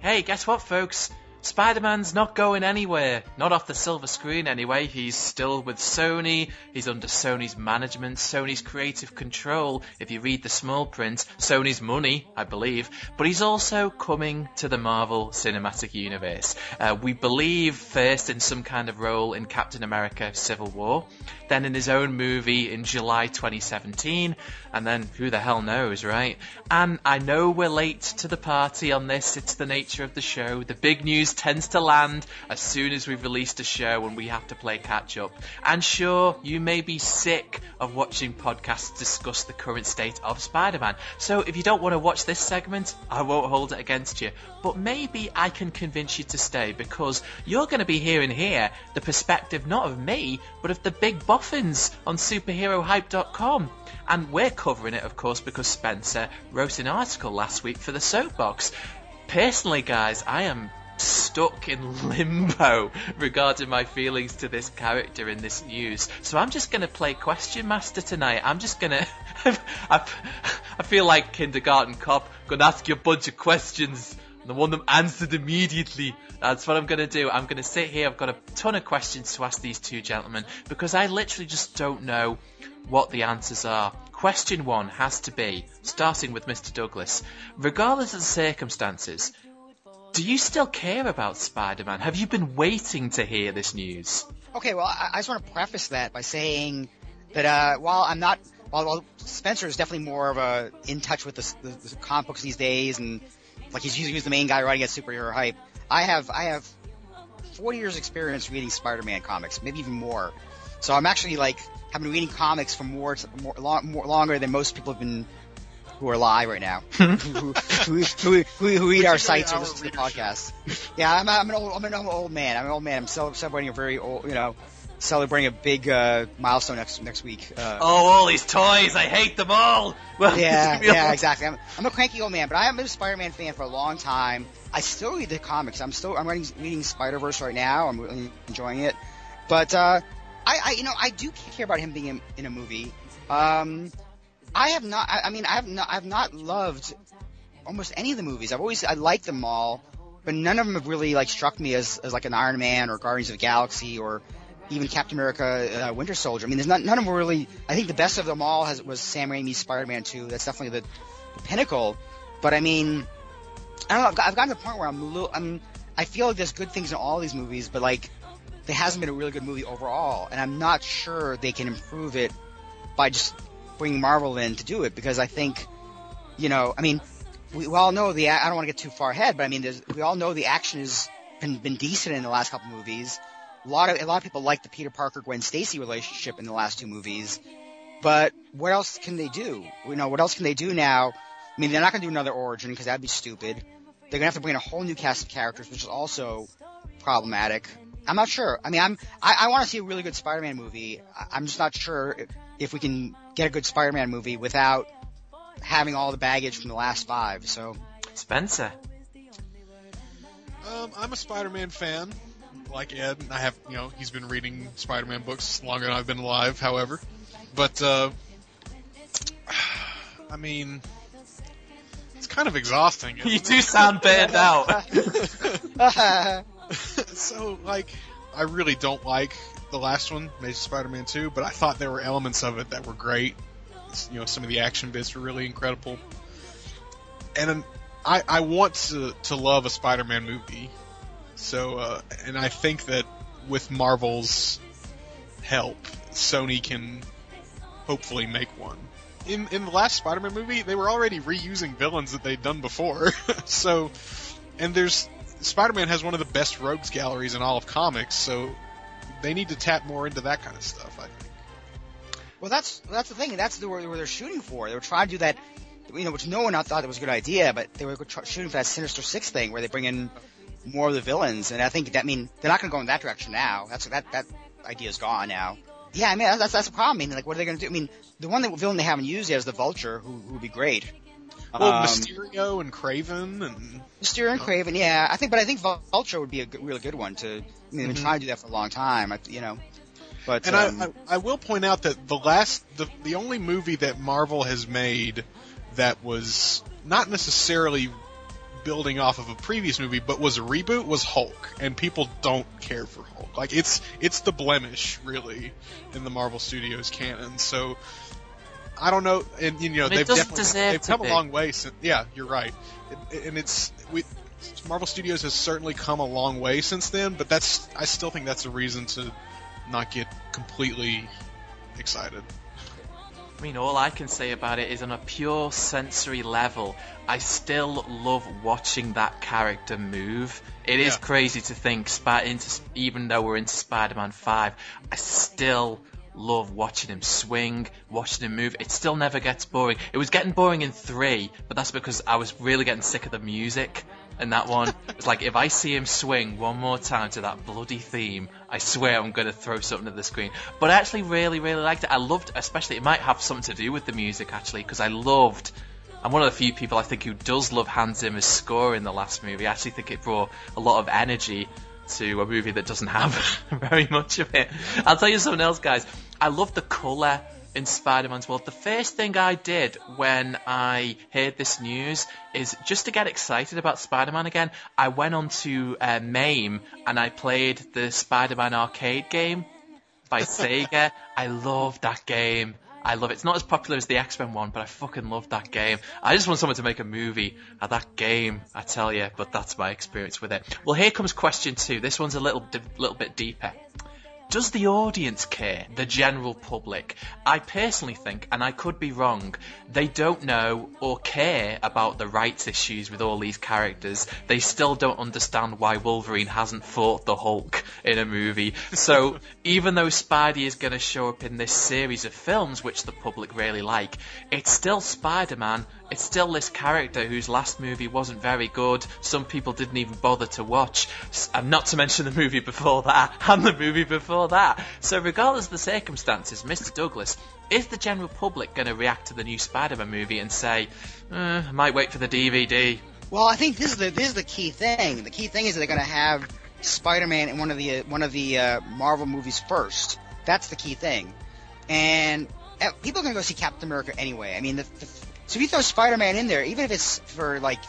Hey, guess what, folks? Spider-Man's not going anywhere. Not off the silver screen, anyway. He's still with Sony. He's under Sony's management, Sony's creative control. If you read the small print, Sony's money, I believe. But he's also coming to the Marvel Cinematic Universe. We believe first in some kind of role in Captain America Civil War, then in his own movie in July 2017, and then who the hell knows, right? And I know we're late to the party on this. It's the nature of the show. The big news tends to land as soon as we've released a show and we have to play catch up. And sure, you may be sick of watching podcasts discuss the current state of Spider-Man. So if you don't want to watch this segment, I won't hold it against you. But maybe I can convince you to stay, because you're going to be hearing here the perspective not of me, but of the big boffins on superherohype.com. And we're covering it, of course, because Spencer wrote an article last week for the Soapbox. Personally, guys, I am stuck in limbo regarding my feelings to this character in this news. So I'm just going to play Question Master tonight. I'm just going to... I feel like kindergarten cop. Going to ask you a bunch of questions and I want them answered immediately. That's what I'm going to do. I'm going to sit here. I've got a ton of questions to ask these two gentlemen because I literally just don't know what the answers are. Question one has to be, starting with Mr. Douglas, regardless of the circumstances, do you still care about Spider-Man? Have you been waiting to hear this news? Okay, well, I just want to preface that by saying that while Spencer is definitely more of in touch with the comic books these days, and like he's the main guy writing at Superhero Hype, I have 40 years experience reading Spider-Man comics, maybe even more. So I'm actually have been reading comics for longer than most people have been who are alive right now, who read our sites or listen to the podcast. Yeah, I'm an old man. I'm celebrating a very old, celebrating a big milestone next week. All these toys! I hate them all. Well, yeah, exactly. I'm a cranky old man, but I have been a Spider-Man fan for a long time. I still read the comics. I'm reading Spider-Verse right now. I'm really enjoying it, but I do care about him being in a movie. I have not loved almost any of the movies. I liked them all, but none of them have really struck me as like an Iron Man or Guardians of the Galaxy or even Captain America, Winter Soldier. I mean, none of them were really. I think the best of them all was Sam Raimi's Spider-Man 2. That's definitely the pinnacle. But I mean, I don't know. I've gotten to the point where I feel like there's good things in all these movies, but there hasn't been a really good movie overall, and I'm not sure they can improve it by just bringing Marvel in to do it, because I think, we all know I don't want to get too far ahead, but I mean, we all know the action has been decent in the last couple movies. A lot of people like the Peter Parker Gwen Stacy relationship in the last two movies, but what else can they do? What else can they do now? I mean, they're not going to do another origin because that'd be stupid. They're going to have to bring in a whole new cast of characters, which is also problematic. I'm not sure. I mean, I want to see a really good Spider-Man movie. I'm just not sure if we can get a good Spider-Man movie without having all the baggage from the last five. So, Spencer. I'm a Spider-Man fan, like Ed. I have, he's been reading Spider-Man books longer than I've been alive, however. But, I mean, it's kind of exhausting. You do sound burned out. So, I really don't like the last one, Amazing Spider-Man 2, but I thought there were elements of it that were great. Some of the action bits were really incredible. And I want to love a Spider-Man movie. So, and I think that with Marvel's help, Sony can hopefully make one. In the last Spider-Man movie, they were already reusing villains that they'd done before. So, and Spider-Man has one of the best rogues galleries in all of comics, so they need to tap more into that kind of stuff, I think. Well, that's the thing. That's where they're shooting for. They were trying to do that, which no one thought that was a good idea, but they were shooting for that Sinister Six thing where they bring in more of the villains, and I think they're not going to go in that direction now. That idea's gone now. Yeah, I mean, that's the problem. I mean, what are they going to do? I mean, the villain they haven't used yet is the Vulture, who would be great. Well, Mysterio and Kraven and Kraven, yeah. I think Vulture would be a really good one to. They've been trying to do that for a long time, But I will point out that the only movie that Marvel has made that was not necessarily building off of a previous movie, but was a reboot, was Hulk, and people don't care for Hulk. Like it's the blemish really in the Marvel Studios canon. So I don't know, and they've come a long way since. Yeah, you're right, and Marvel Studios has certainly come a long way since then. But I still think that's a reason to not get completely excited. I mean, all I can say about it is on a pure sensory level, I still love watching that character move. It is crazy to think, even though we're into Spider-Man 5, I still love watching him swing, watching him move. It still never gets boring. It was getting boring in 3, but that's because I was really getting sick of the music. And that one, it's like, if I see him swing one more time to that bloody theme, I swear I'm going to throw something at the screen. But I actually really, really liked it. I loved, especially, it might have something to do with the music, actually, because I'm one of the few people I think who does love Hans Zimmer's score in the last movie. I actually think it brought a lot of energy to a movie that doesn't have very much of it. I'll tell you something else, guys. I love the colour in Spider-Man's world. The first thing I did when I heard this news is just to get excited about Spider-Man again. I went on to MAME and I played the Spider-Man arcade game by Sega. I love that game. I love it. It's not as popular as the X-Men one, but I fucking love that game. I just want someone to make a movie of that game, I tell you, but that's my experience with it. Well, here comes question 2. This one's a little bit deeper. Does the audience care? The general public? I personally think, and I could be wrong, they don't know or care about the rights issues with all these characters. They still don't understand why Wolverine hasn't fought the Hulk in a movie. So even though Spidey is going to show up in this series of films, which the public really like, it's still Spider-Man. It's still this character whose last movie wasn't very good. Some people didn't even bother to watch. And not to mention the movie before that, and the movie before that. So regardless of the circumstances, Mr. Douglas, is the general public going to react to the new Spider-Man movie and say, I might wait for the DVD? Well, I think this is the key thing. The key thing is that they're going to have Spider-Man in one of the Marvel movies first. That's the key thing. And people are going to go see Captain America anyway. I mean, so if you throw Spider-Man in there, even if it's for, like,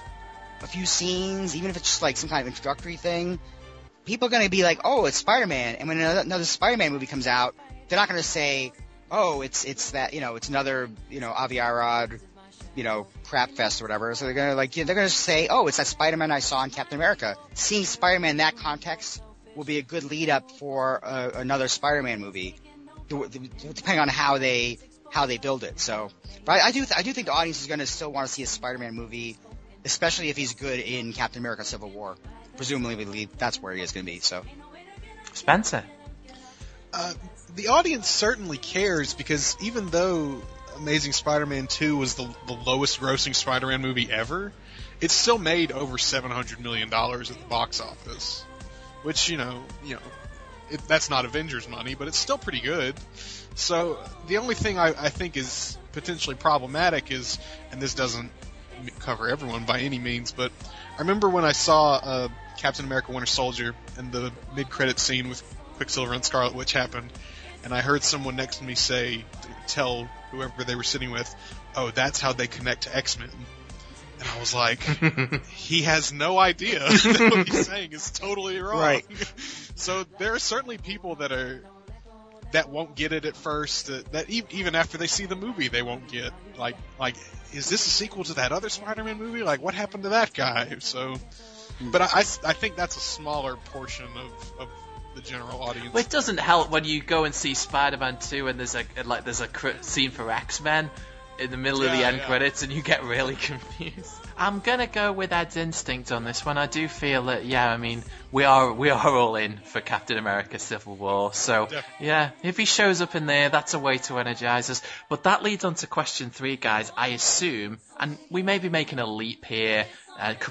a few scenes, even if it's just, like, some kind of introductory thing, people are going to be like, oh, it's Spider-Man. And when another Spider-Man movie comes out, they're not going to say, oh, it's that, it's another, Avi Arad, crap fest or whatever. So they're going to say, oh, it's that Spider-Man I saw in Captain America. Seeing Spider-Man in that context will be a good lead up for another Spider-Man movie, depending on how they build it. So, but I do think the audience is going to still want to see a Spider-Man movie, especially if he's good in Captain America: Civil War. Presumably, that's where he is going to be. So, Spencer, the audience certainly cares because even though Amazing Spider-Man 2 was the lowest-grossing Spider-Man movie ever, it still made over $700 million at the box office, which that's not Avengers money, but it's still pretty good. So the only thing I think is potentially problematic is, and this doesn't cover everyone by any means, but I remember when I saw Captain America Winter Soldier and the mid-credit scene with Quicksilver and Scarlet Witch happened, and I heard someone next to me tell whoever they were sitting with, oh, that's how they connect to X-Men. And I was like, he has no idea that what he's saying is totally wrong. Right. So there are certainly people that won't get it at first, that even after they see the movie they won't get. Like, is this a sequel to that other Spider-Man movie? Like, what happened to that guy? So, but I think that's a smaller portion of the general audience. Well, it doesn't help when you go and see Spider-Man 2 and there's a scene for X-Men in the middle of the end credits and you get really confused. I'm gonna go with Ed's instinct on this one. I do feel that, we are all in for Captain America: Civil War. So, if he shows up in there, that's a way to energize us. But that leads on to question 3, guys. I assume, and we may be making a leap here,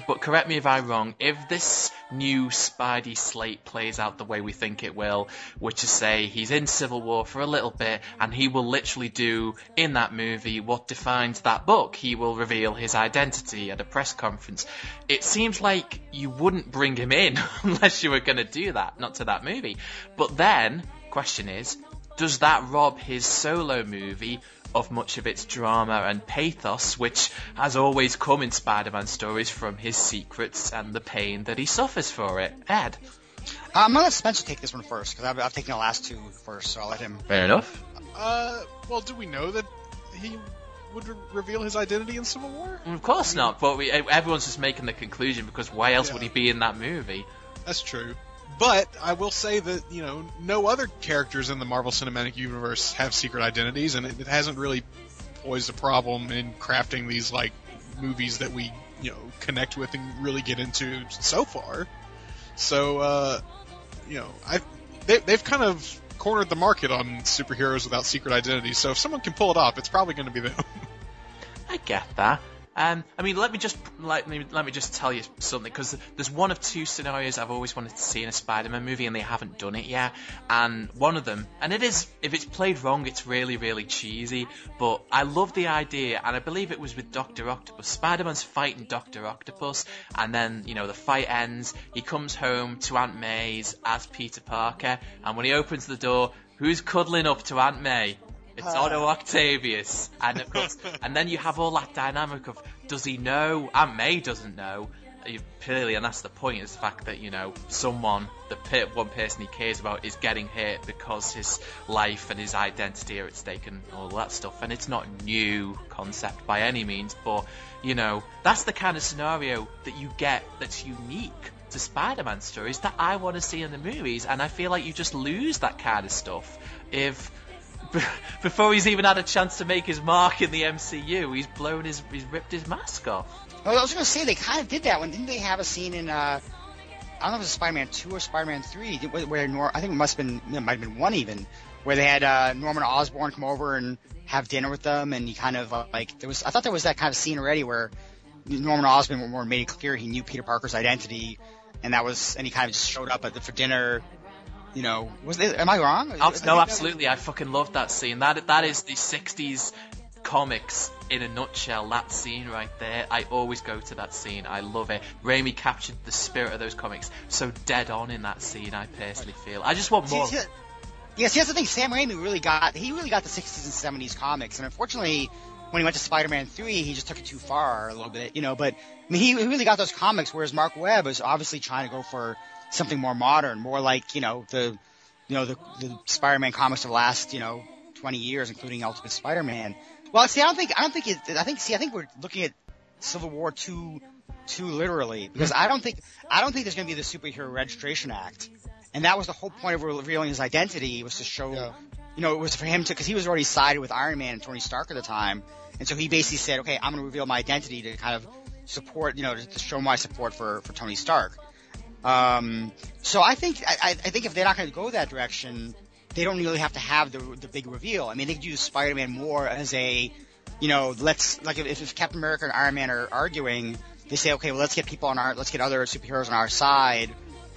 but correct me if I'm wrong, if this new Spidey slate plays out the way we think it will, which is say he's in Civil War for a little bit, and he will literally do in that movie what defines that book. He will reveal his identity at a press conference. It seems like you wouldn't bring him in unless you were going to do that, not to that movie. But then, question is, does that rob his solo movie of much of its drama and pathos, which has always come in Spider-Man stories from his secrets and the pain that he suffers for it. Ed? I'm going to let Spencer take this one first, because I've taken the last two first, so I'll let him... Fair enough. Well, do we know that he would reveal his identity in Civil War? Of course not, but everyone's just making the conclusion, because why else would he be in that movie? That's true. But I will say that, no other characters in the Marvel Cinematic Universe have secret identities, and it hasn't really posed a problem in crafting these, movies that we, connect with and really get into so far. So, they've kind of cornered the market on superheroes without secret identities, so if someone can pull it off, it's probably going to be them. I get that. Let me just tell you something, because there's one of two scenarios I've always wanted to see in a Spider-Man movie, and they haven't done it yet. And one of them, and it is, if it's played wrong, it's really, really cheesy. But I love the idea, and I believe it was with Dr. Octopus. Spider-Man's fighting Dr. Octopus, and then the fight ends. He comes home to Aunt May's as Peter Parker, and when he opens the door, who's cuddling up to Aunt May? It's Otto Octavius, and of course, and then you have all that dynamic of, does he know? Aunt May doesn't know, clearly, and that's the point, is the fact that, one person he cares about is getting hurt because his life and his identity are at stake and all that stuff, and it's not a new concept by any means, but, that's the kind of scenario that you get that's unique to Spider-Man stories that I want to see in the movies, and I feel like you just lose that kind of stuff if... before he's even had a chance to make his mark in the MCU, he's ripped his mask off. Well, I was going to say, they kind of did that one. Didn't they have a scene in, I don't know if it was Spider-Man 2 or Spider-Man 3, where I think it might have been 1 even, where they had Norman Osborn come over and have dinner with them, and he kind of, I thought there was that kind of scene already where Norman Osborn made it clear he knew Peter Parker's identity, and he kind of just showed up for dinner. Am I wrong? No, absolutely. I fucking loved that scene. That is the 60s comics in a nutshell, that scene right there. I always go to that scene. I love it. Raimi captured the spirit of those comics so dead on in that scene, I personally feel. I just want more. Yes, that's the thing. Sam Raimi really got the 60s and 70s comics, and unfortunately, when he went to Spider-Man 3, he just took it too far a little bit, but he really got those comics, whereas Mark Webb was obviously trying to go for something more modern, more like, the Spider-Man comics of the last, 20 years, including Ultimate Spider-Man. Well, see, I think we're looking at Civil War too literally, because I don't think there's going to be the Superhero Registration Act. And that was the whole point of revealing his identity, was to show, it was for him because he was already sided with Iron Man and Tony Stark at the time. And so he basically said, okay, I'm going to reveal my identity to kind of support, to show my support for Tony Stark. So I think if they're not going to go that direction, they don't really have to have the big reveal. I mean, they could use Spider-Man more as a, if Captain America and Iron Man are arguing, they say, okay, well, let's get other superheroes on our side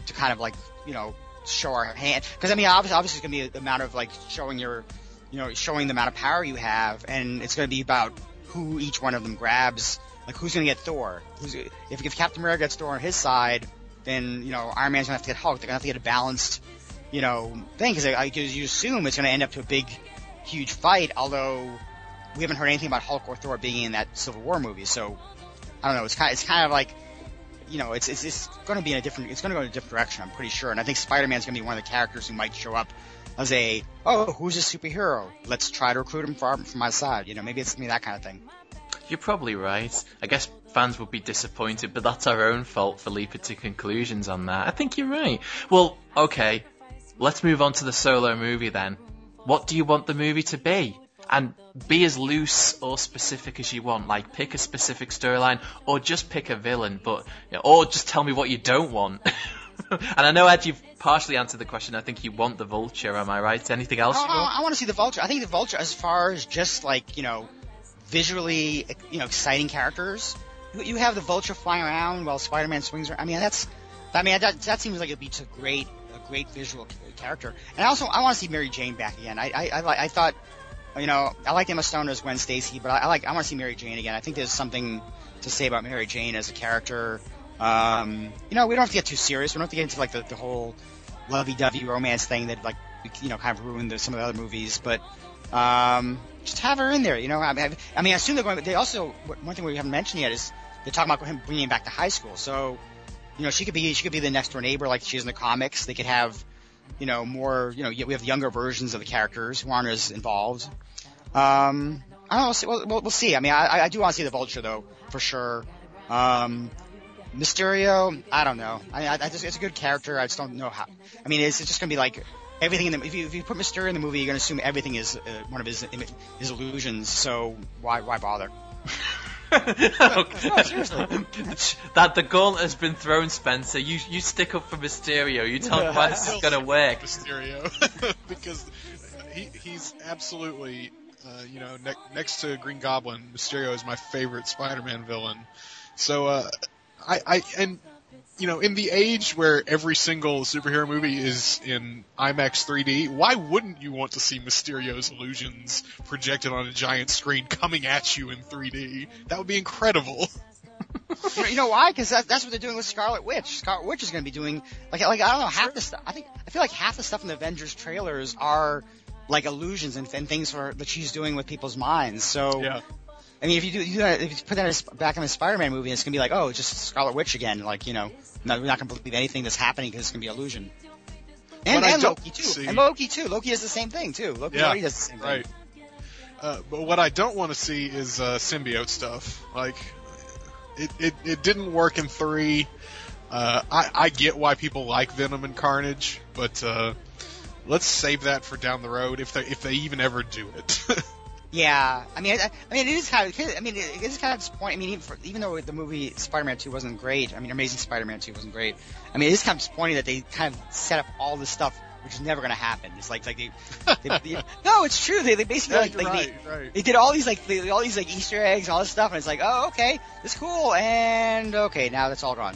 to kind of show our hand. Because obviously it's going to be a matter of showing showing the amount of power you have, and it's going to be about who each one of them grabs. Who's going to get Thor? If Captain America gets Thor on his side, then, Iron Man's going to have to get Hulk. They're going to have to get a balanced, thing, because you assume it's going to end up to a big, huge fight, although we haven't heard anything about Hulk or Thor being in that Civil War movie, so, I don't know, it's kind of like, it's going to be it's going to go in a different direction, I'm pretty sure, and I think Spider-Man's going to be one of the characters who might show up as who's a superhero? Let's try to recruit him from my side, maybe it's going to be that kind of thing. You're probably right. I guess fans would be disappointed, but that's our own fault for leaping to conclusions on that. I think you're right. Well, okay, let's move on to the solo movie then. What do you want the movie to be? And be as loose or specific as you want. Pick a specific storyline, or just pick a villain, or just tell me what you don't want. And I know, Ed, you've partially answered the question. I think you want the Vulture, am I right? Anything else you want? I want to see the Vulture. I think the Vulture, as far as just visually, exciting characters. You have the Vulture flying around while Spider-Man swings around. That seems like it'd be a great visual character. And I want to see Mary Jane back again. I thought, I like Emma Stone as Gwen Stacy, but I want to see Mary Jane again. I think there's something to say about Mary Jane as a character. We don't have to get too serious. We don't have to get into the whole lovey-dovey romance thing that kind of ruined some of the other movies. But Just have her in there, you know. I mean, I assume they're going. They also, one thing we haven't mentioned yet is they're talking about him bringing him back to high school. So, you know, she could be the next door neighbor like she is in the comics. They could have, you know, more. You know, we have younger versions of the characters who aren't as involved. I don't know. We'll see. I mean, I do want to see the Vulture though, for sure. Mysterio, I don't know. It's a good character. I just don't know how. I mean, it's just gonna be like everything in the. If you put Mysterio in the movie, you're gonna assume everything is one of his illusions. So why bother? No, seriously. That the gauntlet has been thrown, Spencer. You stick up for Mysterio. You tell me why this is gonna work. Mysterio, because he's absolutely, next to Green Goblin, Mysterio is my favorite Spider-Man villain. So, in the age where every single superhero movie is in IMAX 3D, why wouldn't you want to see Mysterio's illusions projected on a giant screen coming at you in 3D? That would be incredible. You know why? Because that's what they're doing with Scarlet Witch. Scarlet Witch is going to be doing like I don't know half the stuff. I feel like half the stuff in the Avengers trailers are like illusions and things that she's doing with people's minds. So. Yeah. I mean, if you put that back in the Spider-Man movie, it's gonna be like, oh, it's just Scarlet Witch again. Like, we're not gonna believe anything that's happening because it's gonna be illusion. And Loki too. See... And Loki too. Loki does the same thing too. Loki already does the same thing. But what I don't want to see is symbiote stuff. Like, it didn't work in 3. I get why people like Venom and Carnage, but let's save that for down the road if they even ever do it. Yeah, I mean, it is kind of disappointing. I mean, even though the movie Spider-Man 2 wasn't great, I mean, Amazing Spider-Man 2 wasn't great. I mean, it is kind of disappointing that they kind of set up all this stuff which is never going to happen. It's like they no, it's true. They basically they did all these Easter eggs, and all this stuff, and it's like, oh, okay, this is cool, and okay, now that's all gone.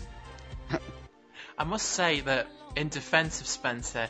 I must say that in defense of Spencer,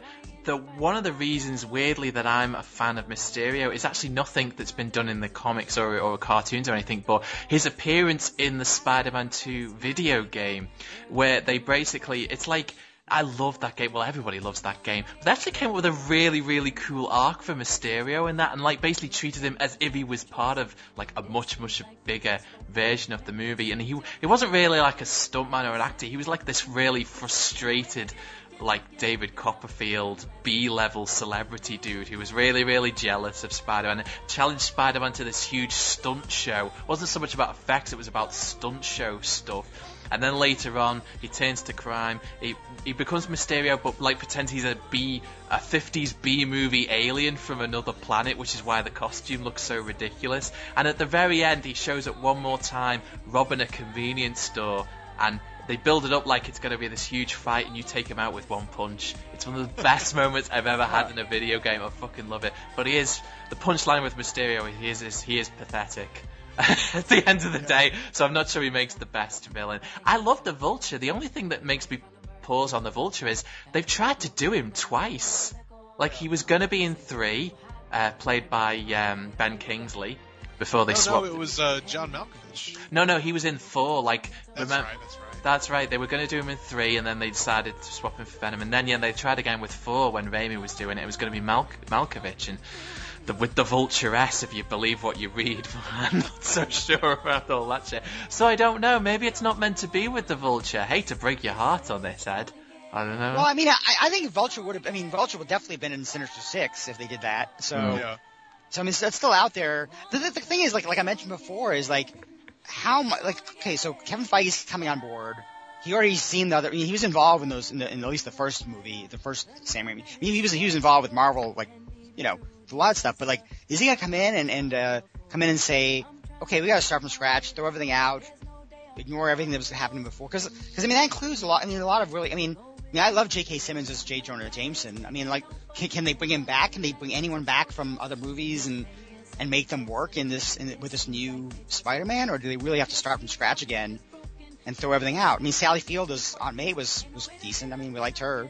one of the reasons, weirdly, that I'm a fan of Mysterio is actually nothing that's been done in the comics or cartoons or anything, but his appearance in the Spider-Man 2 video game, where they basically, it's like, I love that game. Well, everybody loves that game. But they actually came up with a really, really cool arc for Mysterio in that, and like basically treated him as if he was part of like a much, much bigger version of the movie. And he wasn't really like a stuntman or an actor. He was like this really frustrated, like David Copperfield B-level celebrity dude who was really, really jealous of Spider-Man and challenged Spider-Man to this huge stunt show. It wasn't so much about effects, it was about stunt show stuff. And then later on, he turns to crime. He becomes Mysterio, but like pretends he's a 50s B-movie alien from another planet, which is why the costume looks so ridiculous. And at the very end, he shows up one more time, robbing a convenience store, and they build it up like it's going to be this huge fight, and you take him out with one punch. It's one of the best moments I've ever had in a video game. I fucking love it. But the punchline with Mysterio, he is pathetic at the end of the day. So I'm not sure he makes the best villain. I love the Vulture. The only thing that makes me pause on the Vulture is they've tried to do him twice. Like, he was going to be in 3, played by Ben Kingsley. Before they swapped. No, it was John Malkovich. No, he was in 4. Like, that's right. That's right. They were going to do him in 3, and then they decided to swap him for Venom. And then, they tried again with 4 when Raimi was doing it. It was going to be Malkovich. And with the Vulture-S, if you believe what you read. I'm not so sure about all that shit. So I don't know. Maybe it's not meant to be with the Vulture. I hate to break your heart on this, Ed. I don't know. Well, I mean, I think Vulture would definitely have been in Sinister 6 if they did that. So, yeah. So I mean, that's still out there. The thing is, like I mentioned before, is like how much. Like, okay, so Kevin Feige's coming on board. He already seen the other. I mean, he was involved in those in at least the first movie, the first Sam Raimi. I mean, he was involved with Marvel, like, a lot of stuff. But like, is he gonna come in and say, okay, we gotta start from scratch, throw everything out, ignore everything that was happening before? Because I mean, that includes a lot. I mean, a lot of really. I mean, I love J.K. Simmons as J. Jonah Jameson. I mean, like, can they bring him back? Can they bring anyone back from other movies and make them work with this new Spider-Man, or do they really have to start from scratch again and throw everything out? I mean, Sally Field as Aunt May was decent. I mean, we liked her.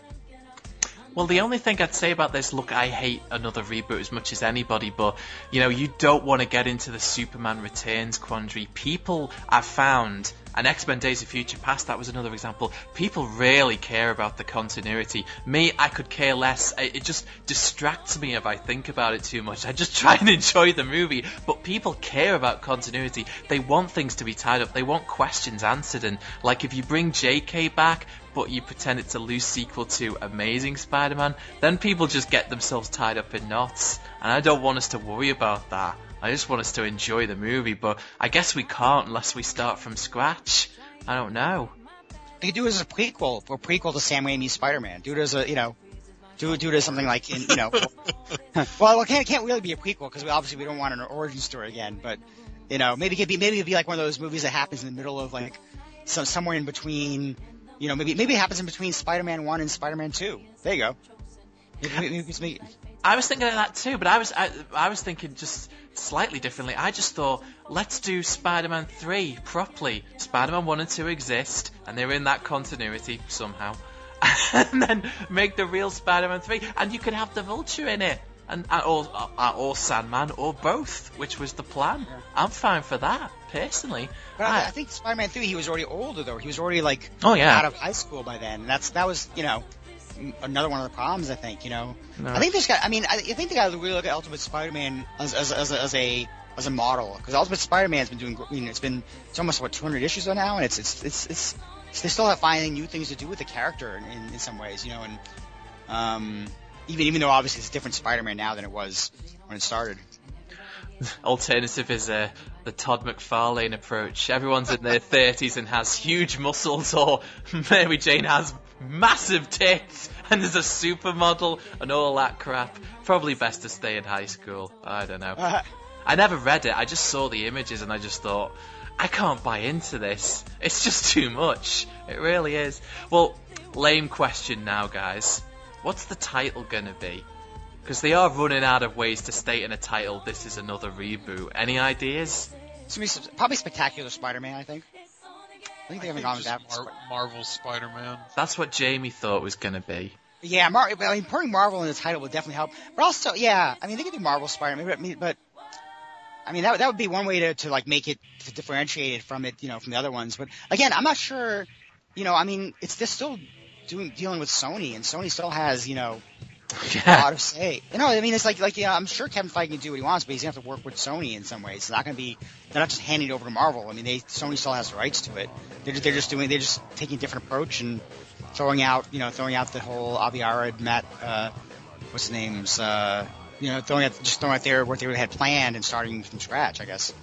Well, the only thing I'd say about this, look, I hate another reboot as much as anybody, but, you don't want to get into the Superman Returns quandary. People have found, and X-Men Days of Future Past, that was another example, people really care about the continuity. Me, I could care less. It just distracts me if I think about it too much. I just try and enjoy the movie, but people care about continuity. They want things to be tied up. They want questions answered, and, like, if you bring JK back, but you pretend it's a loose sequel to Amazing Spider-Man, then people just get themselves tied up in knots. And I don't want us to worry about that. I just want us to enjoy the movie, but I guess we can't unless we start from scratch. I don't know. You could do it as a prequel to Sam Raimi's Spider-Man. Do it as a, do it as something like, well, it can't really be a prequel because we don't want an origin story again, but, maybe it'd be like one of those movies that happens in the middle of, like, somewhere in between. Maybe it happens in between Spider-Man 1 and Spider-Man 2. There you go. I was thinking of that too, but I was thinking just slightly differently. I just thought, let's do Spider-Man 3 properly. Spider-Man 1 and 2 exist, and they're in that continuity somehow. And then make the real Spider-Man 3, and you could have the Vulture in it. Or Sandman, or both, which was the plan. Yeah. I'm fine for that, personally. But I think Spider-Man 3, he was already older, though. He was already, like, out of high school by then. And that was, another one of the problems, I think, No. I think I think they got to really look at Ultimate Spider-Man as a model. Because Ultimate Spider-Man's been doing, it's almost, 200 issues now, and it's they still have finding new things to do with the character in some ways, and, even though obviously it's a different Spider-Man now than it was when it started. Alternative is the Todd McFarlane approach. Everyone's in their 30s and has huge muscles, or Mary Jane has massive tits and is a supermodel and all that crap. Probably best to stay in high school. I don't know. I never read it. I just saw the images and I just thought, I can't buy into this. It's just too much. It really is. Well, lame question now, guys. What's the title gonna be? Because they are running out of ways to state in a title, this is another reboot. Any ideas? It's probably Spectacular Spider-Man, I think. I think they haven't gone with that. Marvel Spider-Man. That's what Jamie thought was gonna be. Yeah, putting Marvel in the title would definitely help. But also, they could do Marvel Spider-Man, but that would be one way to like make it, to differentiate it from it, from the other ones. But again, I'm not sure, they're still dealing with Sony, and Sony still has, a lot of say. It's like I'm sure Kevin Feige can do what he wants, but he's gonna have to work with Sony in some ways. It's not gonna be, they're not just handing it over to Marvel. Sony still has the rights to it. They're just taking a different approach and throwing out the whole Avi Arad, Matt, what's his name's, throwing out there what they had planned and starting from scratch, I guess.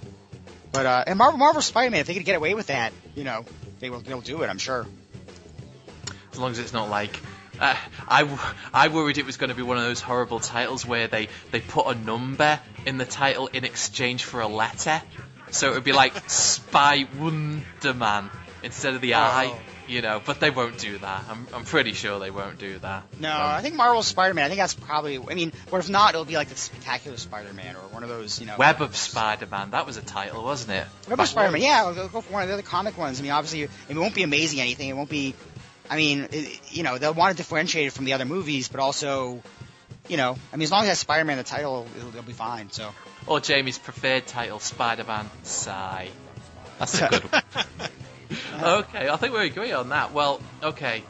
But and Marvel Spider-Man, if they could get away with that, they'll do it, I'm sure. As long as it's not like... I worried it was going to be one of those horrible titles where they put a number in the title in exchange for a letter. So it would be like Spy Wonder Man instead of the I, but they won't do that. I'm pretty sure they won't do that. No, I think Marvel Spider-Man, I think that's probably, or if not, it'll be like the Spectacular Spider-Man or one of those, Web of Spider-Man, that was a title, wasn't it? Web of Spider-Man, yeah, we'll go for one of the other comic ones. Obviously, it won't be Amazing anything, it won't be... they'll want to differentiate it from the other movies, but also, as long as it has Spider-Man in the title, it'll be fine, so. Or Jamie's preferred title, Spider-Man Sigh. That's a good one. Okay, I think we agree on that. Well, okay.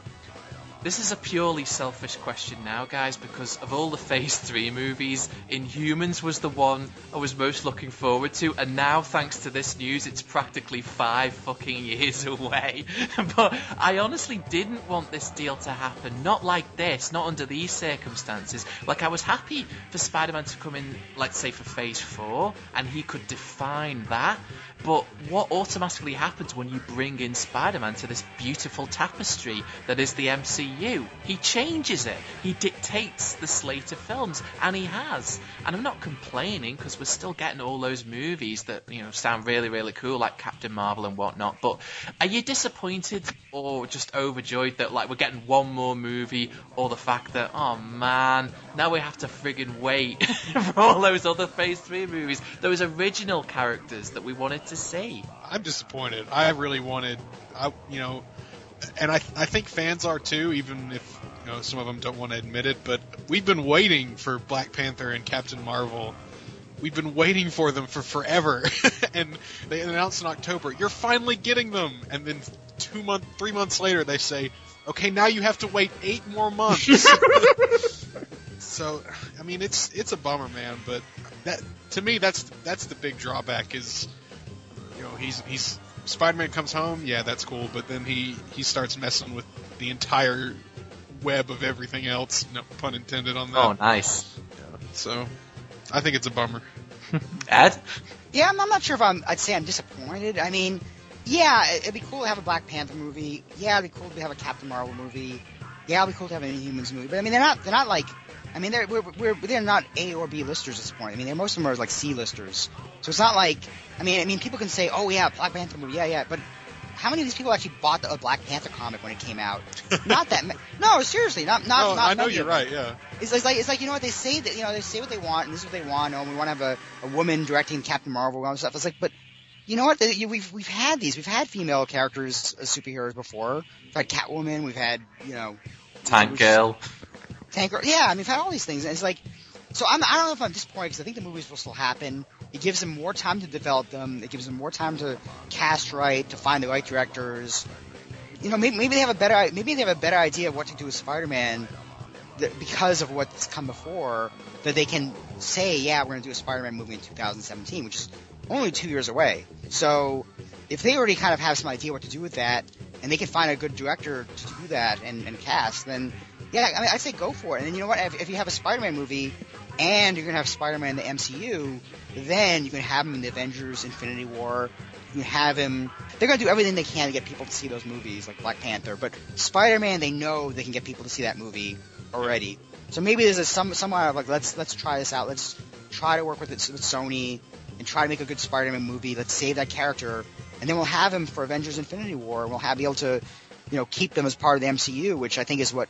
This is a purely selfish question now, guys, because of all the Phase 3 movies, Inhumans was the one I was most looking forward to, and now, thanks to this news, it's practically 5 fucking years away. But I honestly didn't want this deal to happen. Not like this, not under these circumstances. Like, I was happy for Spider-Man to come in, let's say, for Phase 4, and he could define that. But what automatically happens when you bring in Spider-Man to this beautiful tapestry that is the MCU? He changes it. He dictates the slate of films, and he has. And I'm not complaining, because we're still getting all those movies that, sound really, really cool, like Captain Marvel and whatnot. But are you disappointed or just overjoyed that, like, we're getting one more movie, or the fact that, oh man, now we have to friggin' wait for all those other Phase 3 movies, those original characters that we wanted to see? I'm disappointed. I really wanted, and I think fans are too, even if some of them don't want to admit it, but we've been waiting for Black Panther and Captain Marvel. We've been waiting for them for forever, and they announced in October, you're finally getting them, and then 3 months later they say, okay, now you have to wait 8 more months. So, I mean, it's a bummer, man, but that, to me, that's the big drawback is, he's Spider-Man comes home, yeah, that's cool, but then he starts messing with the entire web of everything else, no pun intended on that. Oh, nice. So, I think it's a bummer. Ed? Yeah, I'm not sure if I'd say I'm disappointed. I mean, yeah, it'd be cool to have a Black Panther movie. Yeah, it'd be cool to have a Captain Marvel movie. Yeah, it'd be cool to have an Inhumans movie. But I mean, they're not like, I mean, they're not A or B listers at this point. I mean, most of them are like C listers. So it's not like, I mean, people can say, oh yeah, Black Panther movie, yeah, but how many of these people actually bought a Black Panther comic when it came out? Not that many. No, seriously, not. No, I know you're right. Yeah. It's like they say that they say what they want, and this is what they want. Oh, we want to have a woman directing Captain Marvel and all that stuff. It's like, but you know what? We've had these. We've had female characters as superheroes before. We've had Catwoman. We've had Tank Girl. Yeah, I mean, we've had all these things. And it's like, so I don't know if I'm disappointed because I think the movies will still happen. It gives them more time to develop them. It gives them more time to cast right, to find the right directors. Maybe they have a better idea of what to do with Spider-Man because of what's come before. That they can say, yeah, we're going to do a Spider-Man movie in 2017, which is only 2 years away. So if they already kind of have some idea what to do with that, and they can find a good director to do that and cast, then yeah, I mean, I'd say go for it. And then you know what? If you have a Spider-Man movie and you're going to have Spider-Man in the MCU, then you can have him in the Avengers, Infinity War. You can have him. They're going to do everything they can to get people to see those movies, like Black Panther. But Spider-Man, they know they can get people to see that movie already. So maybe there's somewhat of like, let's try this out. Let's try to work with Sony and try to make a good Spider-Man movie. Let's save that character, and then we'll have him for Avengers: Infinity War. And we'll be able to, keep them as part of the MCU, which I think is what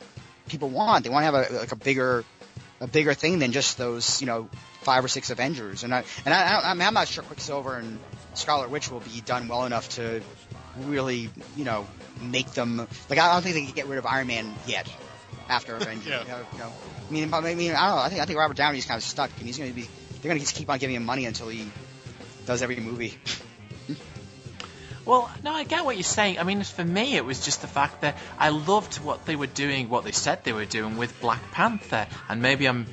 people want. They want to have a bigger thing than just those 5 or 6 Avengers. I'm not sure Quicksilver and Scarlet Witch will be done well enough to really make them like. I don't think they can get rid of Iron Man yet after Avengers. Yeah. I mean, I don't know. I think Robert Downey's kind of stuck, and they're going to just keep on giving him money until he does every movie. Well, no, I get what you're saying. I mean, for me, it was just the fact that I loved what they were doing, what they said they were doing with Black Panther. And maybe I'm,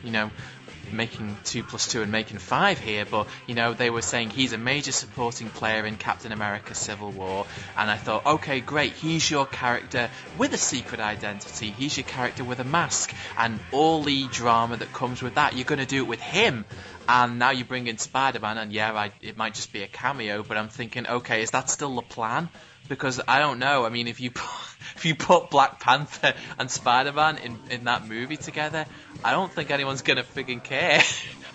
making 2 + 2 and making 5 here, but, they were saying he's a major supporting player in Captain America Civil War. And I thought, okay, great, he's your character with a secret identity. He's your character with a mask. And all the drama that comes with that, you're going to do it with him. And now you bring in Spider-Man, and it might just be a cameo, but I'm thinking, okay, is that still the plan? Because I don't know. I mean, if you put Black Panther and Spider-Man in that movie together, I don't think anyone's gonna friggin' care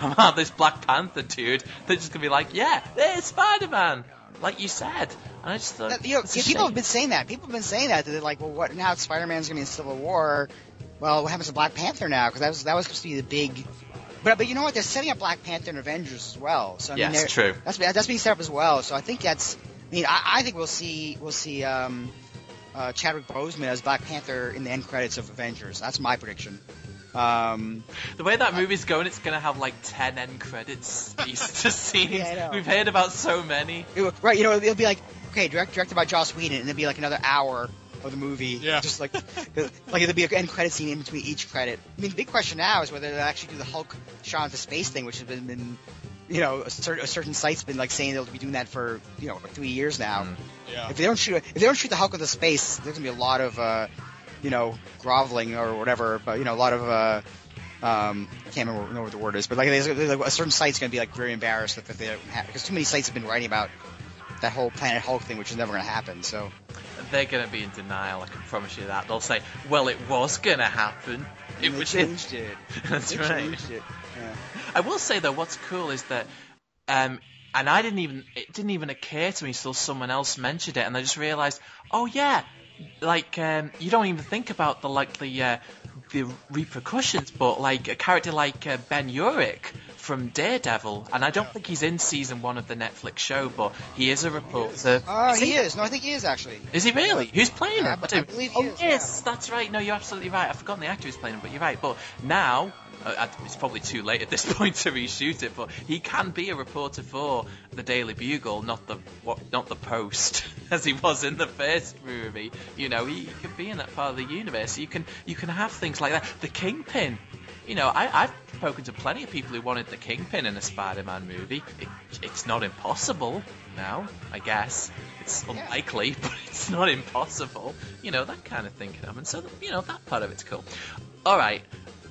about this Black Panther dude. They're just gonna be like, yeah, there's Spider-Man, like you said. And I just thought, people have been saying that. People have been saying that. They're like, well, what now? Spider-Man's gonna be in Civil War. Well, what happens to Black Panther now? Because that was supposed to be the big. But you know what? They're setting up Black Panther and Avengers as well. So I mean, yes, true. That's being set up as well. So I think that's. I mean, I think we'll see Chadwick Boseman as Black Panther in the end credits of Avengers. That's my prediction. The way that movie's going, it's gonna have like 10 end credits scenes. Yeah, We've heard about so many. Right? It'll be like, okay, directed by Joss Whedon, and it'll be like another hour of the movie. Yeah. Just like there'll be an end credit scene in between each credit. I mean, the big question now is whether they'll actually do the Hulk shot into space thing, which has been a certain site's been like saying they'll be doing that for 3 years now. Yeah. If they don't shoot the Hulk into space, there's gonna be a lot of groveling or whatever. But a lot of I can't remember what the word is, but like there's a certain site's gonna be like very embarrassed that they don't have, because too many sites have been writing about that whole Planet Hulk thing, which is never gonna happen. So they're gonna be in denial. I can promise you that. They'll say, "Well, it was gonna happen. They changed it. That's they right. Changed it. Yeah. I will say though, what's cool is that, and it didn't even occur to me until someone else mentioned it, and I just realised, oh yeah, like you don't even think about the repercussions, but like a character like Ben Urich from Daredevil, and I don't think he's in season 1 of the Netflix show, but he is a reporter. He is. No, I think he is, actually. Is he really? Who's playing him? I believe he is. Yes, that's right. No, you're absolutely right. I've forgotten the actor who's playing him, but you're right. But now, it's probably too late at this point to reshoot it, but he can be a reporter for the Daily Bugle, not the Post, as he was in the first movie. You know, he could be in that part of the universe. You can have things like that. The Kingpin. You know, I've spoken to plenty of people who wanted the Kingpin in a Spider-Man movie. It's not impossible now, I guess. It's unlikely, but it's not impossible. You know, that kind of thing can happen. So, you know, that part of it's cool. All right,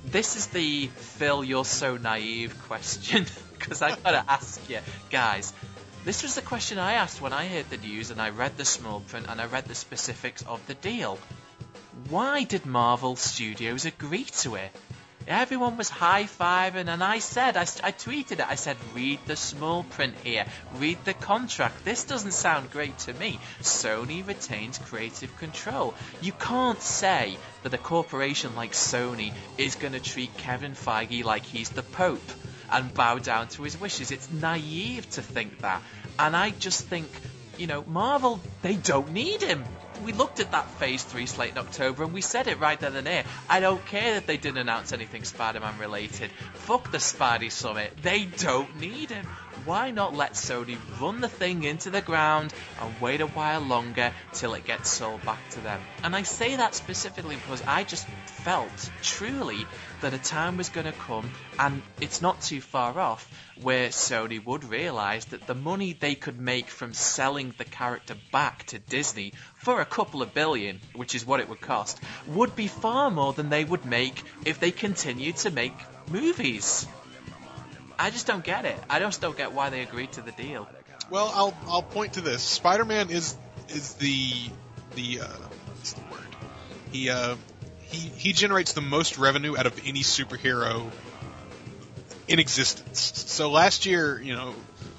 this is the Phil, you're so naive question, because I've got to ask you, guys. This was the question I asked when I heard the news and I read the small print and I read the specifics of the deal. Why did Marvel Studios agree to it? Everyone was high-fiving, and I tweeted it. I said, read the small print here. Read the contract. This doesn't sound great to me. Sony retains creative control. You can't say that a corporation like Sony is going to treat Kevin Feige like he's the Pope and bow down to his wishes. It's naive to think that. And I just think, you know, Marvel, they don't need him. We looked at that Phase 3 slate in October and we said it right then and there. I don't care that they didn't announce anything Spider-Man related. Fuck the Spidey Summit. They don't need him. Why not let Sony run the thing into the ground and wait a while longer till it gets sold back to them? And I say that specifically because I just felt truly that a time was going to come, and it's not too far off, where Sony would realise that the money they could make from selling the character back to Disney for a couple of billion, which is what it would cost, would be far more than they would make if they continued to make movies. I just don't get it. I just don't get why they agreed to the deal. Well, I'll point to this. Spider-Man is the what's the word? He generates the most revenue out of any superhero in existence. So last year, you know,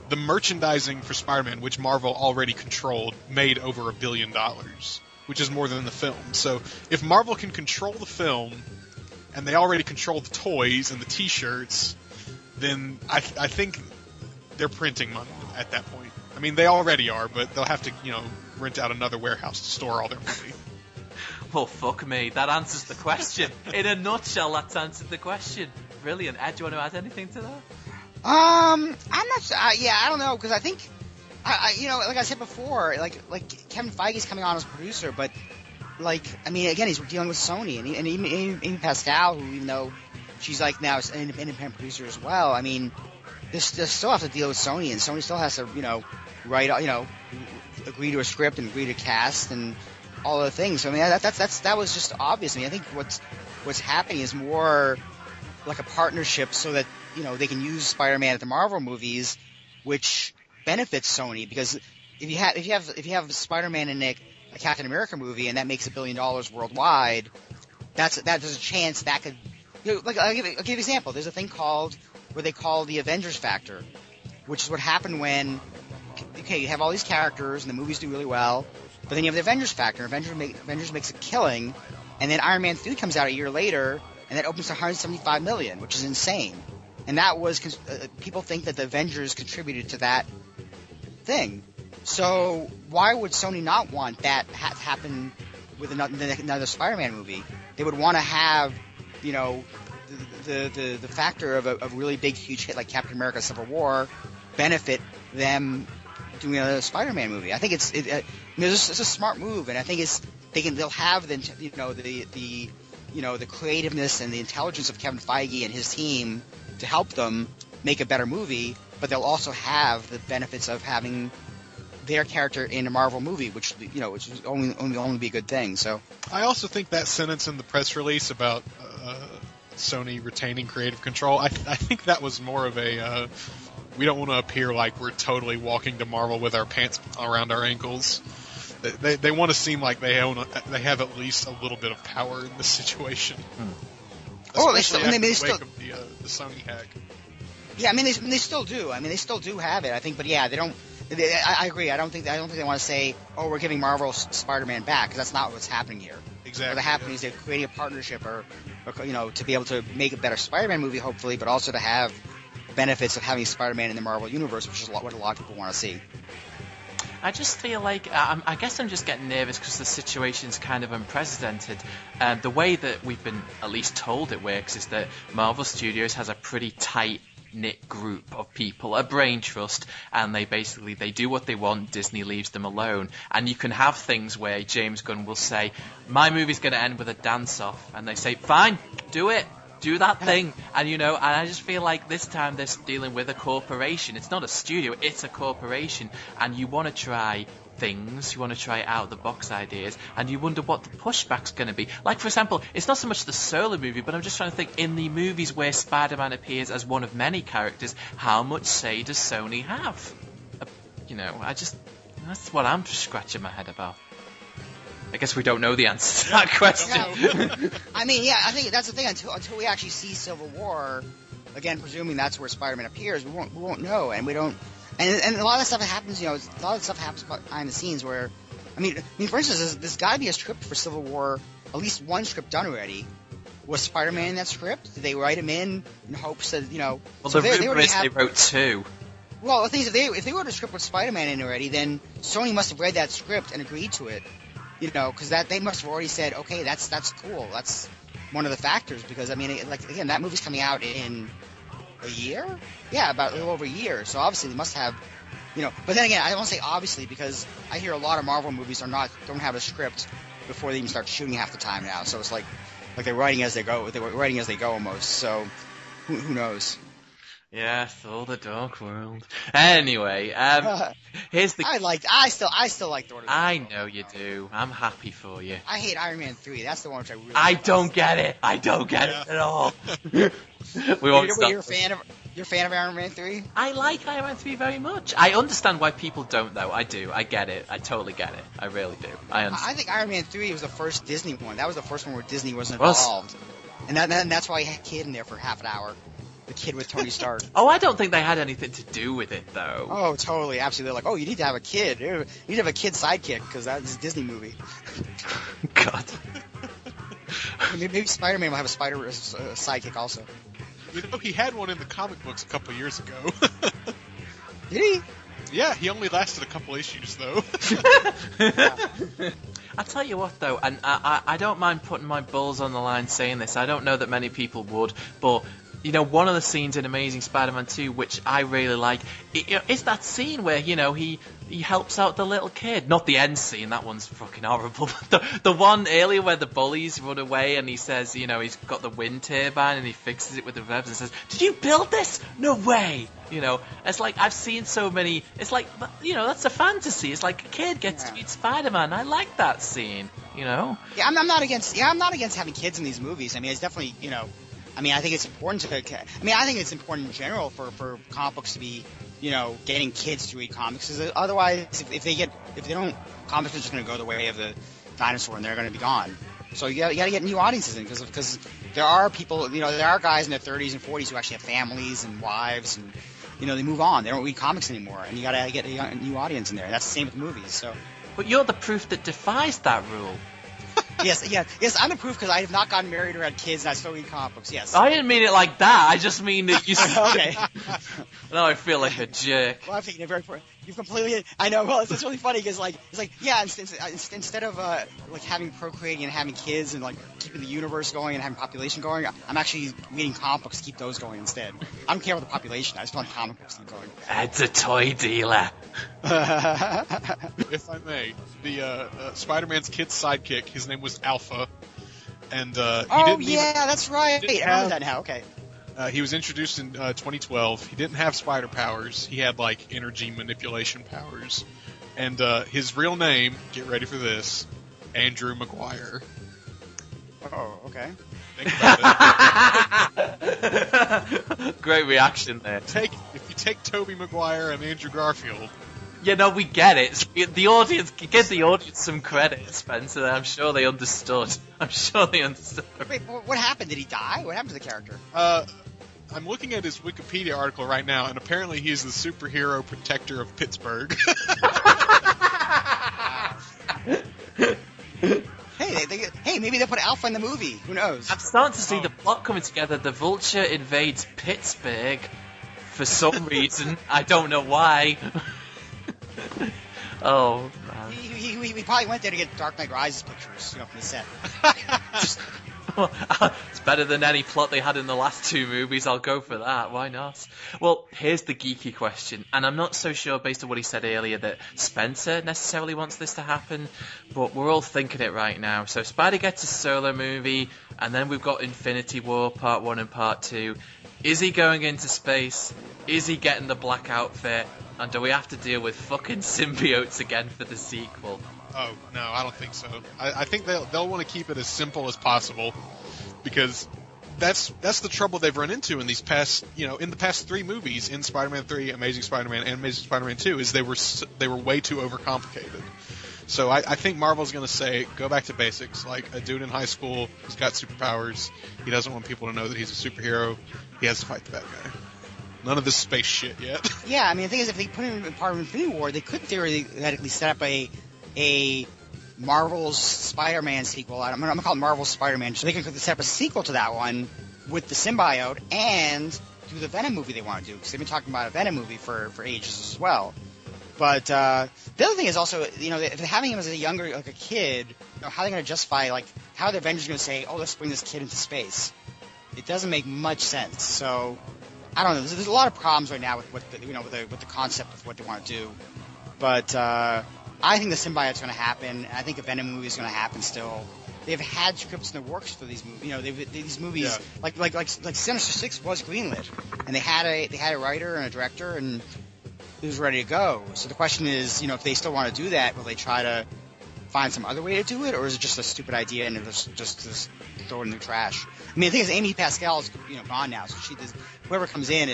the merchandising for Spider-Man, which Marvel already controlled, made over $1 billion, which is more than the film. So if Marvel can control the film, and they already control the toys and the T-shirts, then I think they're printing money at that point. I mean, they already are, but they'll have to, you know, rent out another warehouse to store all their money. Well, fuck me. That answers the question. In a nutshell, that's answered the question. Brilliant. Ed, do you want to add anything to that? I'm not sure. I don't know, because I think, you know, like I said before, like Kevin Feige's coming on as producer, but, like, I mean, again, he's dealing with Sony, and even Pascal, who, even though she's, like, now an independent producer as well, I mean, they still have to deal with Sony, and Sony still has to, you know, write, you know, agree to a script and agree to cast and all the things. So, I mean, that was just obvious. I mean, I think what's happening is more like a partnership so that, you know, they can use Spider-Man at the Marvel movies, which benefits Sony, because if you have Spider-Man in a Captain America movie and that makes $1 billion worldwide, there's a chance that could, you know, like I'll give you an example. There's a thing where they call the Avengers factor, which is what happened when, okay, you have all these characters and the movies do really well, but then you have the Avengers factor. Avengers makes a killing, and then Iron Man 3 comes out a year later, and that opens to $175 million, which is insane. And that was people think that the Avengers contributed to that thing. So why would Sony not want that happen with another Spider-Man movie? They would want to have, you know, the factor of a really big, huge hit like Captain America: Civil War benefit them doing another Spider-Man movie. I think it's a smart move, and I think they'll have the creativeness and the intelligence of Kevin Feige and his team to help them make a better movie, but they'll also have the benefits of having their character in a Marvel movie, which is only be a good thing. So I also think that sentence in the press release about Sony retaining creative control, I think that was more of a we don't want to appear like we're totally walking to Marvel with our pants around our ankles. They want to seem like they have at least a little bit of power in this situation. Especially after the wake of the Sony hack. Yeah, I mean they still do. I mean they still do have it. I think, but yeah, they don't. I agree. I don't think they want to say, "Oh, we're giving Marvel Spider-Man back," because that's not what's happening here. Exactly. What's happening is they're creating a partnership, or to be able to make a better Spider-Man movie, hopefully, but also to have benefits of having Spider-Man in the Marvel Universe, which is what a lot of people want to see. I just feel like, I guess I'm just getting nervous because the situation's kind of unprecedented. The way that we've been at least told it works is that Marvel Studios has a pretty tight-knit group of people, a brain trust, and they do what they want, Disney leaves them alone. And you can have things where James Gunn will say, my movie's going to end with a dance-off, and they say, fine, do it. Do that thing. And, and I just feel like this time they're dealing with a corporation. It's not a studio, it's a corporation. And you want to try things, you want to try out-of-the-box ideas, and you wonder what the pushback's going to be. Like, for example, it's not so much the solo movie, but I'm just trying to think, in the movies where Spider-Man appears as one of many characters, how much say does Sony have? That's what I'm scratching my head about. I guess we don't know the answer to that question. I mean, yeah, I think that's the thing. Until we actually see Civil War, again, presuming that's where Spider-Man appears, we won't know, and we don't. And a lot of stuff happens. A lot of stuff happens behind the scenes. Where, I mean, for instance, there's got to be a script for Civil War. At least one script done already. Was Spider-Man in that script? Did they write him in hopes that Well, so the rumor is they wrote two. Well, the thing is, if they wrote a script with Spider-Man in already, then Sony must have read that script and agreed to it. Because they must have already said, okay, that's cool. That's one of the factors. Because I mean, again, that movie's coming out in a year. Yeah, about a little over a year. So obviously they must have, But then again, I don't want to say obviously because I hear a lot of Marvel movies don't have a script before they even start shooting half the time now. So it's like they're writing as they go. They're writing as they go almost. So who knows? Yes, all the Dark World. Anyway, here's the. I still like Thor. I know you do. I'm happy for you. I hate Iron Man 3. That's the one which I really. I don't get it. I don't get it at all. You're a fan of Iron Man 3? I like Iron Man 3 very much. I understand why people don't, though. I do. I get it. I totally get it. I really do. I think Iron Man 3 was the first Disney one. That was the first one where Disney wasn't involved, and that's why he had a kid in there for half an hour. The kid with Tony Stark. Oh, I don't think they had anything to do with it, though. Oh, totally, absolutely. They're like, oh, you need to have a kid. You need to have a kid sidekick because that's a Disney movie. God. Maybe Spider-Man will have a sidekick also. He had one in the comic books a couple years ago. Did he? Yeah, he only lasted a couple issues, though. I'll tell you what, though, and I don't mind putting my balls on the line saying this. I don't know that many people would, but one of the scenes in Amazing Spider-Man 2, which I really like, is that scene where, he helps out the little kid. Not the end scene, that one's fucking horrible. The one earlier where the bullies run away and he says, he's got the wind turbine and he fixes it with the revs and says, did you build this? No way! It's like, I've seen so many, it's like, that's a fantasy. It's like a kid gets to meet Spider-Man. I like that scene, Yeah, I'm not against having kids in these movies. I mean, it's definitely, I think it's important I think it's important in general for comic books to be, getting kids to read comics. Because otherwise, if they don't, comics are just going to go the way of the dinosaur and they're going to be gone. So you got to get new audiences in because there are people, there are guys in their 30s and 40s who actually have families and wives and, they move on. They don't read comics anymore. And you got to get a new audience in there. And that's the same with movies. So. But you're the proof that defies that rule. Yes, I'm the proof because I have not gotten married or had kids and I still read comic books, yes. I didn't mean it like that, I just mean that you... Okay. Now I feel like a jerk. Well, I'm thinking you've completely... I know, well, it's really funny because, instead of, having procreating and having kids and, keeping the universe going and having population going, I'm actually reading comic books to keep those going instead. I don't care about the population, I just want comic books to keep going. It's a toy dealer. If I may, the Spider-Man's kid's sidekick, his name was Alpha, and that's right. I remember that now. Okay. He was introduced in 2012. He didn't have spider powers. He had energy manipulation powers, and his real name, get ready for this, Andrew Maguire. Oh, okay. Think about it. Great reaction there. If you take Tobey Maguire and Andrew Garfield. We get it. The audience, give the audience some credit, Spencer. I'm sure they understood. Wait, what happened? Did he die? What happened to the character? I'm looking at his Wikipedia article right now, and apparently he's the superhero protector of Pittsburgh. Hey, maybe they'll put Alpha in the movie. Who knows? I'm starting to see the plot coming together. The Vulture invades Pittsburgh. for some reason. I don't know why. Oh, man. We probably went there to get Dark Knight Rises pictures, from the set. Well, it's better than any plot they had in the last two movies. I'll go for that. Why not? Well, here's the geeky question, and I'm not so sure, based on what he said earlier, that Spencer necessarily wants this to happen, but we're all thinking it right now. So Spidey gets a solo movie, and then we've got Infinity War Part 1 and Part 2. Is he going into space? Is he getting the black outfit? And do we have to deal with fucking symbiotes again for the sequel? Oh, no, I don't think so. I think they'll want to keep it as simple as possible, because that's the trouble they've run into in these past, in the past three movies, in Spider-Man 3, Amazing Spider-Man, and Amazing Spider-Man 2, is they were way too overcomplicated. So I think Marvel's going to say, go back to basics, like a dude in high school who's got superpowers, he doesn't want people to know that he's a superhero, he has to fight the bad guy. None of this space shit yet. Yeah, I mean, the thing is, if they put him in part of Infinity War, they could theoretically set up a Marvel's Spider-Man sequel. I'm going to call it Marvel's Spider-Man. So they can set up a sequel to that one with the symbiote and do the Venom movie they want to do. Because they've been talking about a Venom movie for ages as well. But the other thing is also, if they're having him as a younger, like a kid, how are they going to justify, how are the Avengers going to say, oh, let's bring this kid into space? It doesn't make much sense. So I don't know. There's a lot of problems right now with with the concept of what they want to do. But I think the symbiote's going to happen. I think a Venom movie is going to happen still. They've had scripts in the works for these movies. These movies, yeah. like Sinister Six was greenlit, and they had a writer and a director, and it was ready to go. So the question is, if they still want to do that, will they try to find some other way to do it, or is it just a stupid idea and just throw it in the trash? I mean, the thing is, Amy Pascal is gone now, so whoever comes in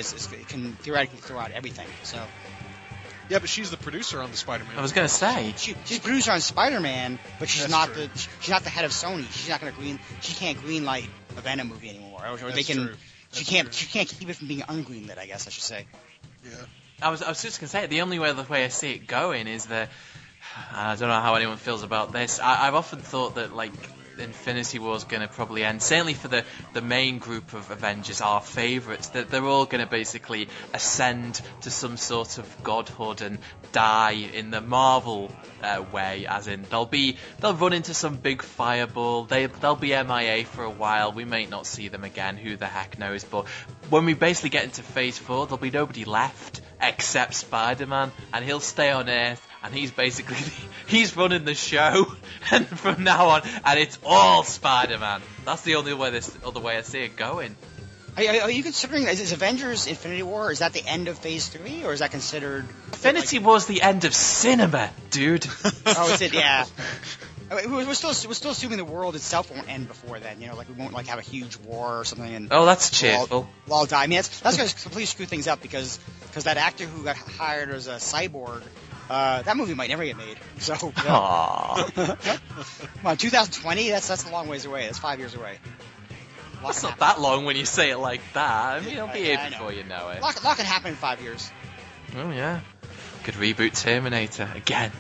can theoretically throw out everything. So. Yeah, but she's the producer on the Spider-Man. I was going to say she's the producer on Spider-Man, but she's not the head of Sony. She's not going to she can't greenlight a Venom movie anymore, or they can. True. She can't keep it from being ungreenlit, I guess I should say. Yeah. I was just going to say, the only way I see it going is that, I don't know how anyone feels about this. I've often thought that Infinity War is going to probably end, certainly for the main group of Avengers, our favourites, that they're all going to basically ascend to some sort of godhood and die in the Marvel way, as in they'll run into some big fireball, they'll be MIA for a while, we may not see them again, who the heck knows, but when we basically get into Phase 4, there'll be nobody left except Spider-Man, and he'll stay on Earth, and he's running the show, and from now on, and it's all Spider-Man. That's the only other way I see it going. Are you considering, is Avengers Infinity War, is that the end of Phase 3, or is that considered... Infinity War's the end of cinema, dude. Oh, is it? Yeah. We're still assuming the world itself won't end before then, we won't have a huge war or something. And that's cheerful. We'll all die. I mean, that's going to completely screw things up because that actor who got hired as a cyborg, that movie might never get made. So, Aww. Come on, 2020. That's a long ways away. That's 5 years away. That's not that long when you say it like that. I mean, it'll be here before you know it. A lot can happen in 5 years. Oh yeah. Could reboot Terminator again.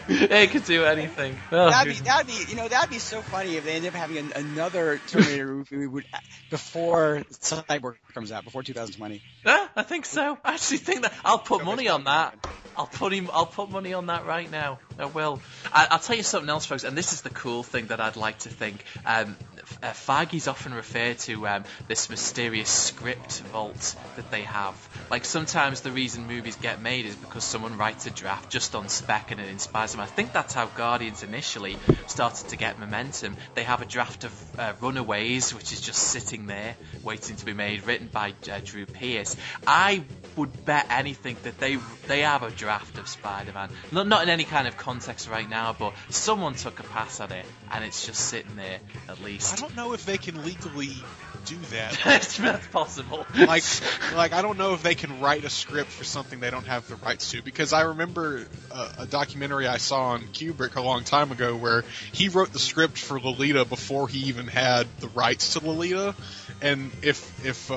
It could do anything. Oh, that'd be so funny if they end up having another Terminator movie before Cyborg comes out, before 2020. Yeah, I think so. I actually think that I'll put money on that. I'll put money on that right now. I will. I'll tell you something else, folks, and this is the cool thing that I'd like to think. Feige's often referred to this mysterious script vault that they have. Like, sometimes the reason movies get made is because someone writes a draft just on spec and it inspires them. I think that's how Guardians initially started to get momentum. They have a draft of Runaways, which is just sitting there, waiting to be made, written by Drew Pearce. I would bet anything that they have a draft of Spider-Man. Not in any kind of context right now, but someone took a pass at it, and it's just sitting there, at least. I don't know if they can legally do that. That's possible. Like I don't know if they can write a script for something they don't have the rights to, because I remember a documentary I saw on Kubrick a long time ago where he wrote the script for Lolita before he even had the rights to Lolita, and if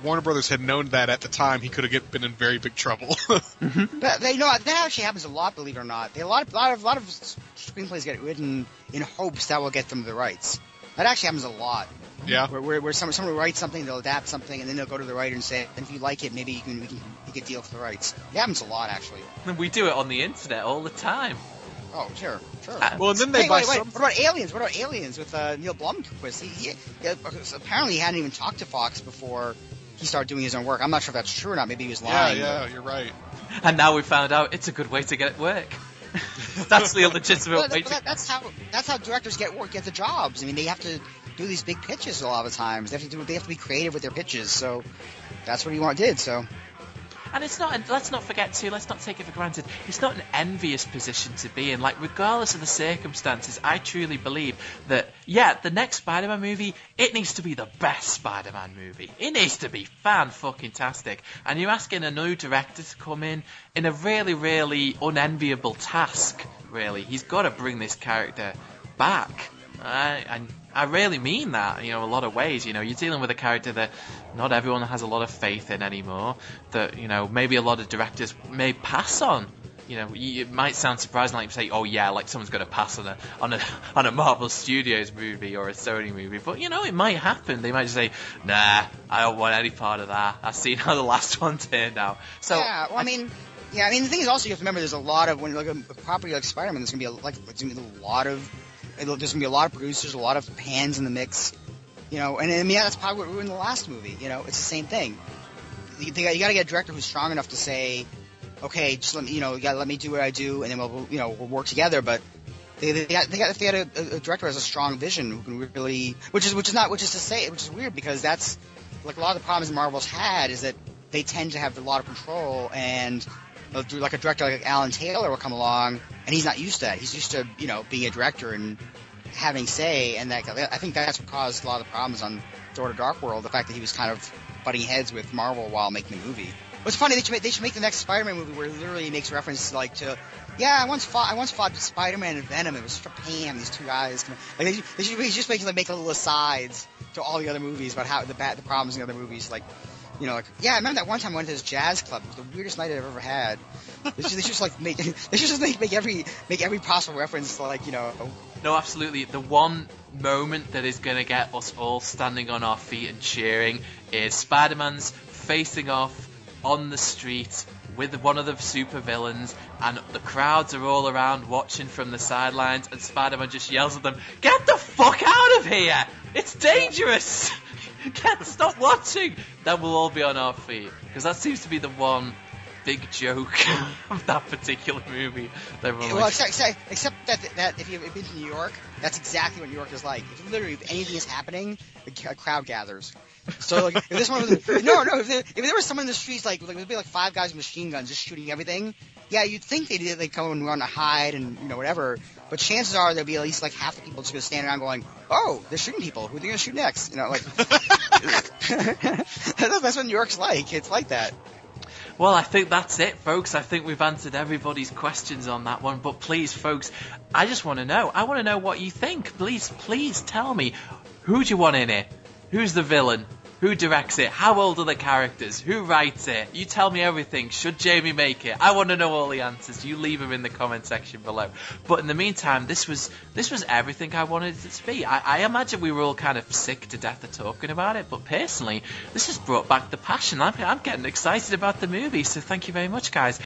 Warner Brothers had known that at the time, he could have been in very big trouble. Mm-hmm. But that actually happens a lot, believe it or not. A lot of screenplays get written in hopes that will get them the rights. That actually happens a lot. Yeah. Where someone writes something, they'll adapt something, and then they'll go to the writer and say, and if you like it, maybe you can deal for the rights. It happens a lot, actually. We do it on the internet all the time. Oh, sure. Well, and then they buy some. What about Aliens? What about Aliens with Neil Blomquist? He apparently he hadn't even talked to Fox before he started doing his own work. I'm not sure if that's true or not. Maybe he was lying. Yeah, you're right. And now we found out it's a good way to get work. That's the legitimate way to... That's how directors get the jobs. I mean, they have to do these big pitches a lot of the times. They have to be creative with their pitches. So that's what he did. So. And it's not, let's not take it for granted, it's not an envious position to be in. Like, regardless of the circumstances, I truly believe that, the next Spider-Man movie, it needs to be the best Spider-Man movie. It needs to be fan-fucking-tastic. And you're asking a new director to come in a really, really unenviable task, really. He's got to bring this character back. And I really mean that, a lot of ways. You're dealing with a character that not everyone has a lot of faith in anymore, that, maybe a lot of directors may pass on. It might sound surprising, like you say, oh yeah, like someone's going to pass on a Marvel Studios movie or a Sony movie, but it might happen. They might just say, nah, I don't want any part of that. I've seen how the last one turned out. So yeah, well, I mean, the thing is also you have to remember there's a lot of, when you look at a property like Spider-Man, there's going to be a lot of producers, a lot of hands in the mix, and I mean that's probably what ruined the last movie. It's the same thing. You got to get a director who's strong enough to say, okay, just let me, you got to let me do what I do, and then we'll work together. But if they had a director who has a strong vision who can really, which is weird because that's like a lot of the problems Marvel's had is that they tend to have a lot of control and. Like a director like Alan Taylor will come along, and he's not used to that. He's used to, being a director and having say, and I think that's what caused a lot of the problems on Thor: The Dark World, the fact that he was kind of butting heads with Marvel while making the movie. What's funny, they should make the next Spider-Man movie where he literally makes reference to I once fought Spider-Man and Venom. It was for Pam, these two guys. Like they should just make little asides to all the other movies about how the problems in the other movies, like. I remember that one time I went to this jazz club. It was the weirdest night I've ever had. They should just make every possible reference to No, absolutely. The one moment that is going to get us all standing on our feet and cheering is Spider-Man's facing off on the street with one of the supervillains, and the crowds are all around watching from the sidelines, and Spider-Man just yells at them, "Get the fuck out of here! It's dangerous!" Can't stop watching. Then we'll all be on our feet, because that seems to be the one big joke of that particular movie. Except that if you've been to New York, that's exactly what New York is like. If anything is happening, a crowd gathers. So if this one was if there was someone in the streets like there'd be like 5 guys with machine guns just shooting everything. Yeah, you'd think they'd come and run to hide and whatever. But chances are there'll be at least like half the people just gonna stand around going, "Oh, they're shooting people. Who are they gonna shoot next?" That's what New York's like. It's like that. Well, I think that's it, folks. I think we've answered everybody's questions on that one. But please, folks, I just want to know. I want to know what you think. Please tell me. Who do you want in it? Who's the villain? Who directs it? How old are the characters? Who writes it? You tell me everything. Should Jamie make it? I want to know all the answers. You leave them in the comment section below. But in the meantime, this was everything I wanted it to be. I imagine we were all kind of sick to death of talking about it, but personally, this has brought back the passion. I'm getting excited about the movie, so thank you very much, guys.